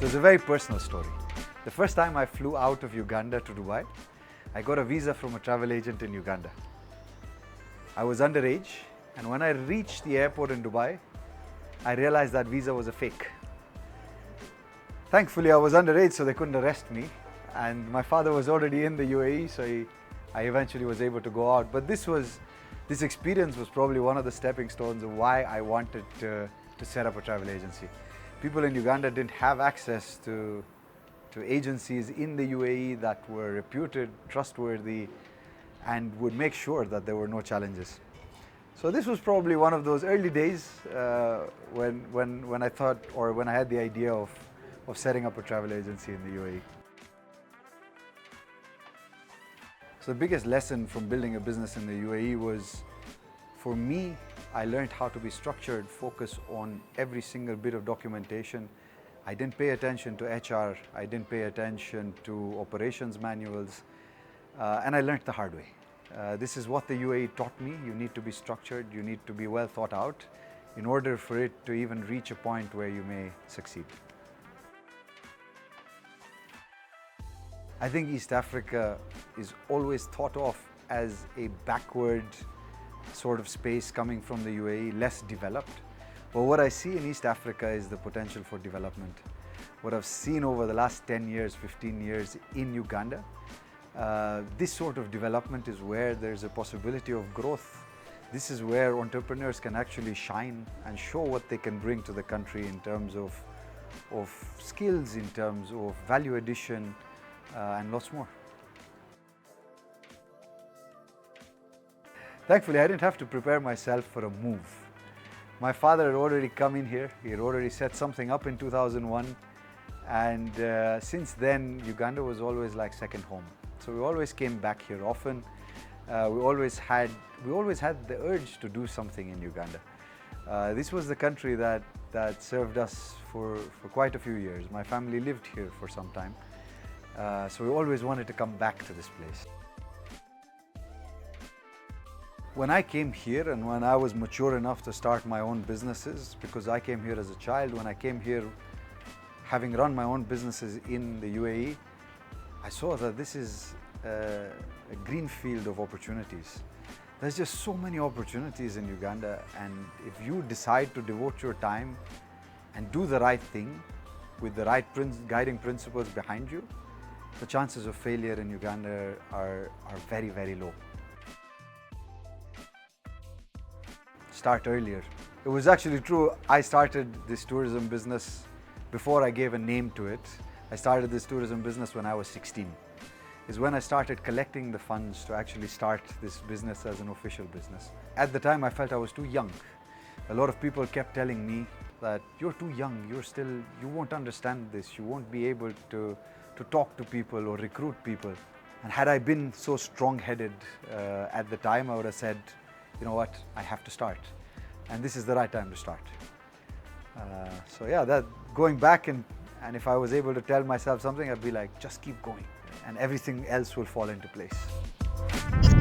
So it's a very personal story. The first time I flew out of Uganda to Dubai, I got a visa from a travel agent in Uganda. I was underage, and when I reached the airport in Dubai, I realized that visa was a fake. Thankfully, I was underage, so they couldn't arrest me. And my father was already in the UAE, so I eventually was able to go out. But this experience was probably one of the stepping stones of why I wanted to set up a travel agency. People in Uganda didn't have access to agencies in the UAE that were reputed, trustworthy, and would make sure that there were no challenges. So this was probably one of those early days when I thought, or when I had the idea of setting up a travel agency in the UAE. So the biggest lesson from building a business in the UAE was, for me, I learned how to be structured, focus on every single bit of documentation. I didn't pay attention to HR, I didn't pay attention to operations manuals, and I learned the hard way. This is what the UAE taught me. You need to be structured, you need to be well thought out in order for it to even reach a point where you may succeed. I think East Africa is always thought of as a backward sort of space coming from the UAE, less developed. But what I see in East Africa is the potential for development. What I've seen over the last 10 years, 15 years in Uganda, this sort of development is where there's a possibility of growth. This is where entrepreneurs can actually shine and show what they can bring to the country in terms of skills, in terms of value addition, and lots more. Thankfully, I didn't have to prepare myself for a move. My father had already come in here. He had already set something up in 2001. And since then, Uganda was always like second home. So we always came back here often. We always had the urge to do something in Uganda. This was the country that served us for quite a few years. My family lived here for some time. So we always wanted to come back to this place. When I came here and when I was mature enough to start my own businesses, because I came here as a child, when I came here having run my own businesses in the UAE, I saw that this is a green field of opportunities. There's just so many opportunities in Uganda, and if you decide to devote your time and do the right thing with the right guiding principles behind you, the chances of failure in Uganda are very, very low. Start earlier. It was actually true. I started this tourism business before I gave a name to it. I started this tourism business when I was 16. Is when I started collecting the funds to actually start this business as an official business. At the time, I felt I was too young. A lot of people kept telling me that you're too young, you won't understand this, you won't be able to talk to people or recruit people. And had I been so strong-headed at the time, I would have said, you know what, I have to start. And this is the right time to start. So yeah, that going back and if I was able to tell myself something, I'd be like, just keep going and everything else will fall into place.